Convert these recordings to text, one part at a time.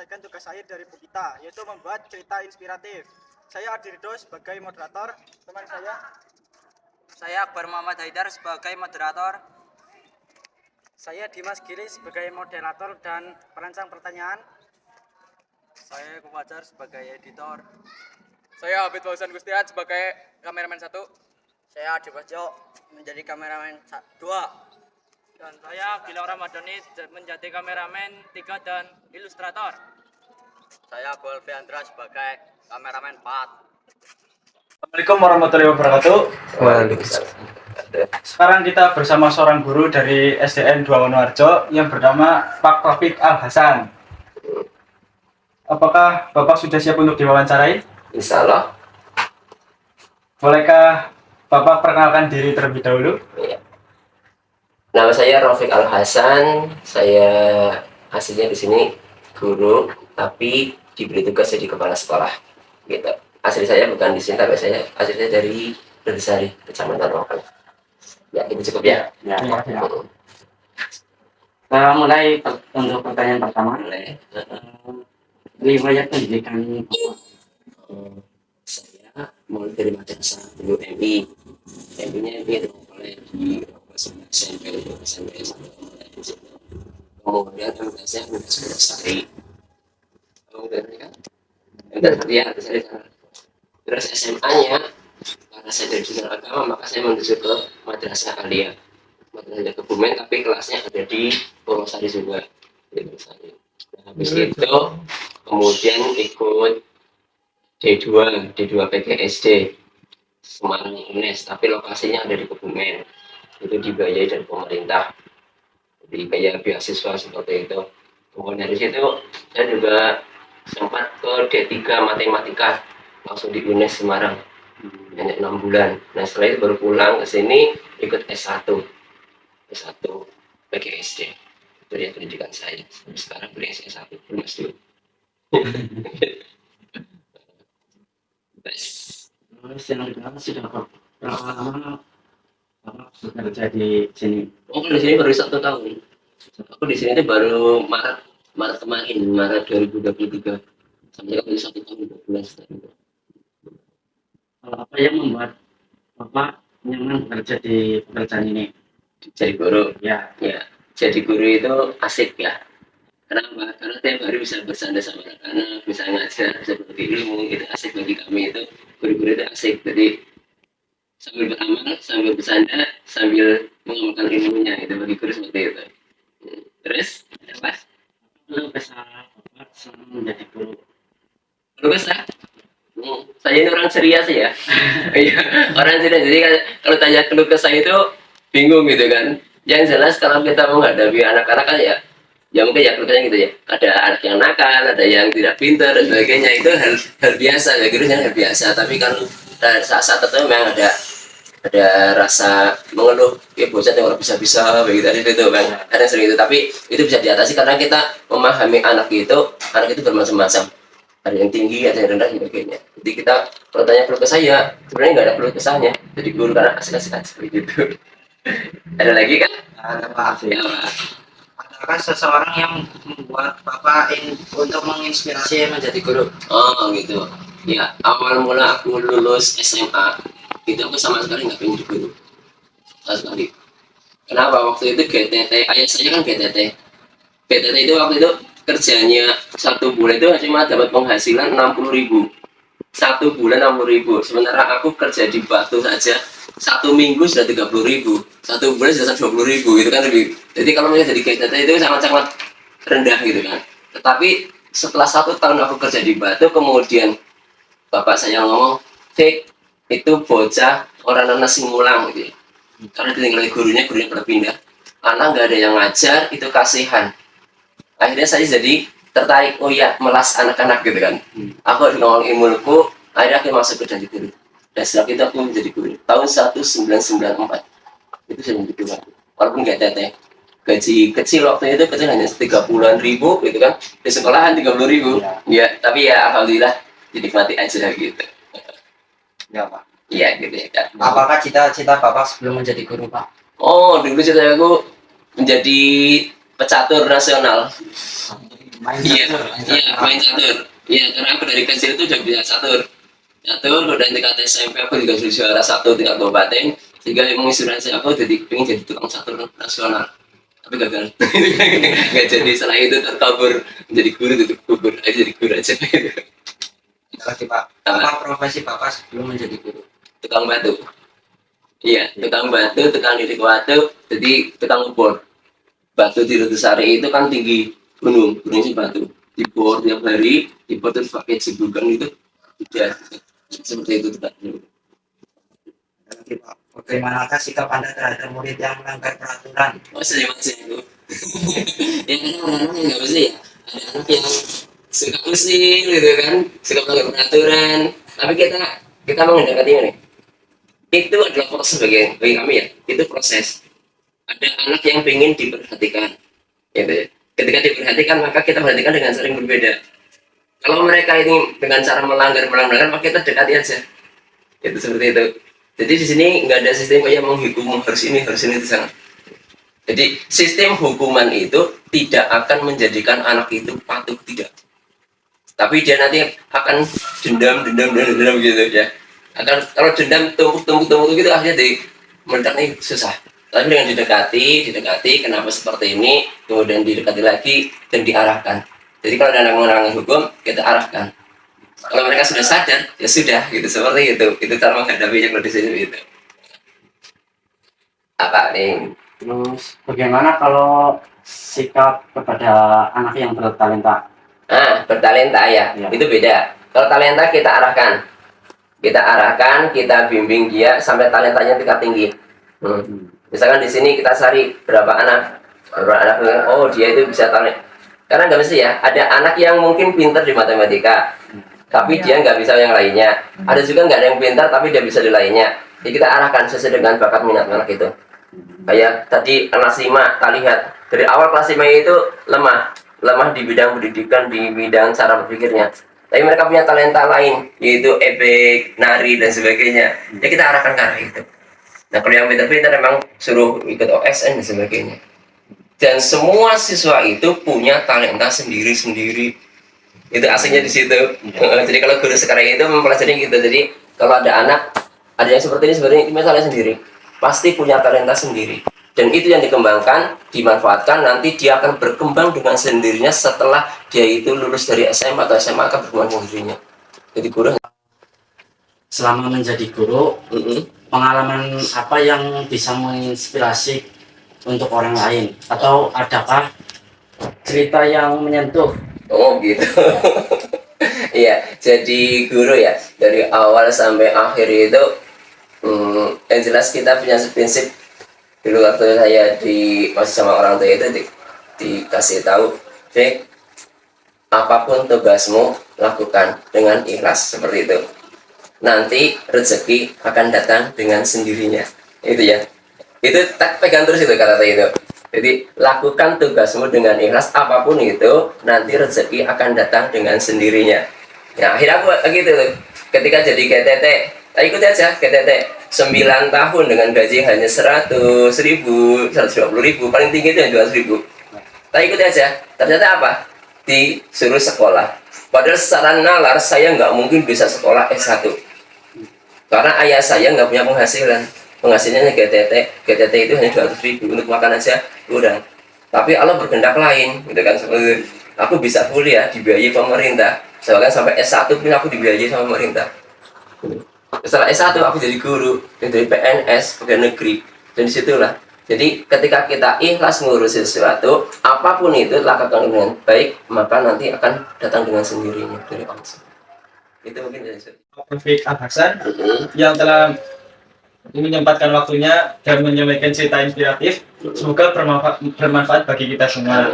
menyelesaikan tugas akhir dari Bu kita, yaitu membuat cerita inspiratif. Saya Adi Ridho sebagai moderator, teman saya Akbar Muhammad Haidar sebagai moderator, saya Dimas Giri sebagai moderator dan perancang pertanyaan, saya Kufajar sebagai editor, Saya Abid Fauzan Gustian sebagai kameramen 1. saya Adi Wajo menjadi kameramen 2. Dan saya Gilang Ramadhani menjadi kameramen 3 dan ilustrator. Saya Abul Fiandra sebagai kameramen 4. Assalamualaikum warahmatullahi wabarakatuh. Waalaikumsalam. Sekarang kita bersama seorang guru dari SDN 2 Wonoharjo yang bernama Pak Taufik Al Hasan. Apakah Bapak sudah siap untuk diwawancarai? Insya Allah. Bolehkah Bapak perkenalkan diri terlebih dahulu? Ya. Nama saya Rafiq Al Hasan. Saya aslinya di sini guru, tapi diberi tugas jadi kepala sekolah. Gitu. Asli saya bukan di sini, tapi saya aslinya dari Dedesari, Kecamatan Rokan. Ya, itu cukup ya. Ya, kita mulai untuk pertanyaan pertama. Boleh. Riwayat pendidikan Bapak. Saya mulai dari madrasah dulu MI. MI-nya itu mulai di SMP, kemudian saya udah selesai. Kemudian kan, terus SMA-nya karena saya dari jurusan agama, maka saya menuju ke madrasah aliyah, madrasah Kebumen, tapi kelasnya ada di Purwosari juga. Nah, habis itu kemudian ikut D2 PGSD Semarang UNES, tapi lokasinya ada di Kebumen. Itu dibiayai dari pemerintah, dibiayai beasiswa seperti itu. Kemudian dari situ saya juga sempat ke D3 Matematika langsung di UNES Semarang, hanya 6 bulan. Nah setelah itu baru pulang ke sini ikut S1 PGSD. Itu ya pendidikan saya. Sampai sekarang beli S1 belum S2. Terus yang kedua sudah berapa lama Bapak bekerja di sini? Oh, di sini baru 1 tahun. Aku di sini tuh baru Maret kemarin, Maret 2023. Sampai aku 1 tahun 2 bulan setelah. Kalau apa yang membuat Bapak nyaman bekerja di pekerjaan ini? Jadi guru, Ya, ya. Jadi guru itu asik ya. Kenapa? Karena tiap hari bisa bersanda sama anak-anak, bisa ngajar, bisa berbagi ilmu, itu asik bagi kami itu. Guru-guru itu asik. Jadi sambil beramal, sambil bersanda, sambil mengamalkan ilmunya, itu bagi guru seperti itu. Terus, apa? lalu kesal Bapak senang menjadi guru. Terus lah. Saya ini orang ceria sih ya. Iya, orang ceria. Jadi kalau tanya keluh kesah itu bingung gitu kan. Yang jelas kalau kita menghadapi anak-anak kan ya mungkin ya keluh kesahnya gitu ya. Ada anak yang nakal, ada yang tidak pintar dan sebagainya. Itu hal biasa, ya gitu hal biasa. Tapi kalau saat-saat tertentu memang ada rasa mengeluh, ya bocah yang bisa-bisa begitu itu kan. Ada sering itu, tapi itu bisa diatasi karena kita memahami anak itu bermacam-macam. Ada yang tinggi, ada yang rendah, sebagainya. Jadi kita kalau tanya keluh kesah ya sebenarnya nggak ada keluh kesahnya. Jadi guru karena asik-asik aja begitu. Ada lagi kan? Ada Pak. Ya, Pak. Adakah seseorang yang membuat Bapak untuk menginspirasi menjadi guru? Oh gitu. Ya awal mula aku lulus SMA itu aku sama sekali nggak pengen jadi guru. Sama sekali. Kenapa? Waktu itu GTT, ayah saya kan GTT. GTT itu waktu itu kerjanya 1 bulan itu cuma dapat penghasilan 60.000. 1 bulan 60.000. Sementara aku kerja di Batu saja 1 minggu sudah 30.000. 1 bulan sudah 20.000 gitu kan lebih. Jadi kalau misalnya jadi GTT itu sangat-sangat rendah gitu kan. Tetapi setelah 1 tahun aku kerja di Batu, kemudian bapak saya ngomong, Fik, itu bocah orang sing mulang gitu ya. Karena ditinggali gurunya pada pindah. Anak nggak ada yang ngajar, itu kasihan. Akhirnya saya jadi tertarik, oh ya melas anak-anak gitu kan. Aku harus ngomong ilmuku, akhirnya aku masuk ke jadi guru. Dan setelah itu aku menjadi guru tahun 1994 itu saya menjadi guru. Walaupun nggak teteh, gaji kecil waktu itu kecil hanya 30-an ribu gitu kan, di sekolahan 30.000 ya, tapi ya alhamdulillah dinikmati aja gitu. Ya Pak. Iya gitu ya kan. Apakah cita-cita Bapak sebelum menjadi guru Pak? Oh dulu cita aku menjadi pecatur nasional. Iya, iya main catur. Iya, karena aku dari kecil itu udah bisa catur. Catur dan tingkat SMP aku juga sudah juara satu tingkat kabupaten. Sehingga emang inspirasi aku jadi pengen jadi tukang catur nasional. Tapi gagal. Nggak jadi, setelah itu terkabur menjadi guru, tutup kubur aja, jadi guru aja. Lagi Pak, apa profesi Bapak sebelum menjadi guru? Tukang batu. Iya, tukang batu, tukang lirik batu, jadi tukang ngebor. Batu di Letusari itu kan tinggi gunung sih batu. Dibor tiap hari, dibor terus pakai cibukan itu. Udah, seperti itu tukang. Lagi Pak, bagaimanakah sikap Anda terhadap murid yang melanggar peraturan? Masih itu. Ya kan orang-orang yang nggak bisa ya. Ada anak yang suka usil gitu kan, suka melanggar peraturan. Tapi kita mau mendekati ini. Itu adalah proses bagi kami ya. Itu proses. Ada anak yang ingin diperhatikan, gitu ya. Ketika diperhatikan maka kita perhatikan dengan cara yang berbeda. Kalau mereka ini dengan cara melanggar maka kita dekati aja. Itu seperti itu. Jadi di sini nggak ada sistem kayak menghukum harus ini itu sangat. Jadi sistem hukuman itu tidak akan menjadikan anak itu patuh, tidak. Tapi dia nanti akan dendam gitu ya. Akan kalau dendam tumpuk gitu akhirnya di meledak nih susah. Tapi dengan didekati kenapa seperti ini, kemudian didekati lagi dan diarahkan. Jadi kalau ada anak melanggar hukum kita arahkan. Kalau mereka sudah sadar ya sudah gitu, seperti itu cara menghadapinya kalau di sini gitu. Apa nih? Terus bagaimana kalau sikap kepada anak yang bertalenta? Bertalenta ya, itu beda. Kalau talenta kita arahkan, kita bimbing dia sampai talentanya tingkat tinggi. Misalkan di sini kita cari berapa anak, oh dia itu bisa talent. Karena nggak mesti ya, ada anak yang mungkin pintar di matematika, tapi dia nggak bisa yang lainnya. Ada juga nggak ada yang pintar, tapi dia bisa di lainnya. Jadi kita arahkan sesuai dengan bakat minat anak itu. Kayak tadi kelas 5, kita lihat dari awal kelas 5 itu lemah di bidang pendidikan, di bidang cara berpikirnya. Tapi mereka punya talenta lain, yaitu ebek, nari dan sebagainya. Ya kita arahkan ke arah itu. Nah kalau yang pintar-pintar memang suruh ikut OSN dan sebagainya. Dan semua siswa itu punya talenta sendiri-sendiri. Itu aslinya di situ. Jadi kalau guru sekarang itu mempelajari gitu. Jadi kalau ada anak, ada yang seperti ini misalnya sendiri, pasti punya talenta sendiri. Dan itu yang dikembangkan, dimanfaatkan, nanti dia akan berkembang dengan sendirinya setelah dia itu lulus dari SMA atau SMA akan berkembang dengan sendirinya. Jadi guru. Selama menjadi guru, pengalaman apa yang bisa menginspirasi untuk orang lain? Atau adakah cerita yang menyentuh? Oh gitu. Iya, jadi guru ya, dari awal sampai akhir itu yang jelas kita punya prinsip. Dulu waktu saya masih sama orang tua itu dikasih tahu, Fik, apapun tugasmu lakukan dengan ikhlas, seperti itu. Nanti rezeki akan datang dengan sendirinya. Itu ya. Itu tak pegang terus itu kata itu. Jadi lakukan tugasmu dengan ikhlas, apapun itu, nanti rezeki akan datang dengan sendirinya. Nah, akhirnya aku gitu. Ketika jadi GTT, ikuti aja GTT 9 tahun dengan gaji hanya 100.000, 120.000, paling tinggi itu yang 200.000. Tapi ikuti aja, ternyata apa? Disuruh sekolah. Padahal secara nalar saya nggak mungkin bisa sekolah S1. Karena ayah saya nggak punya penghasilan. Penghasilannya GTT itu hanya 200.000 untuk makan aja kurang. Tapi Allah berkehendak lain, gitu kan? Seperti aku bisa kuliah dibiayai pemerintah. Bahkan sampai S1 pun aku dibiayai sama pemerintah. Setelah S1 aku jadi guru, jadi PNS, pegawai negeri, dan disitulah. Jadi ketika kita ikhlas ngurus sesuatu, apapun itu lakukan dengan baik, maka nanti akan datang dengan sendirinya dari Allah. Itu mungkin dari saya. Taufik Al-Hasan yang telah menyempatkan waktunya dan menyampaikan cerita inspiratif. Semoga bermanfaat bagi kita semua.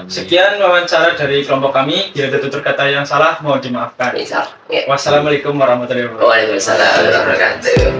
Sekian wawancara dari kelompok kami. Bila ada tutur kata yang salah, mohon dimaafkan. Ya. Wassalamualaikum warahmatullahi wabarakatuh. Waalaikumsalam warahmatullahi wabarakatuh.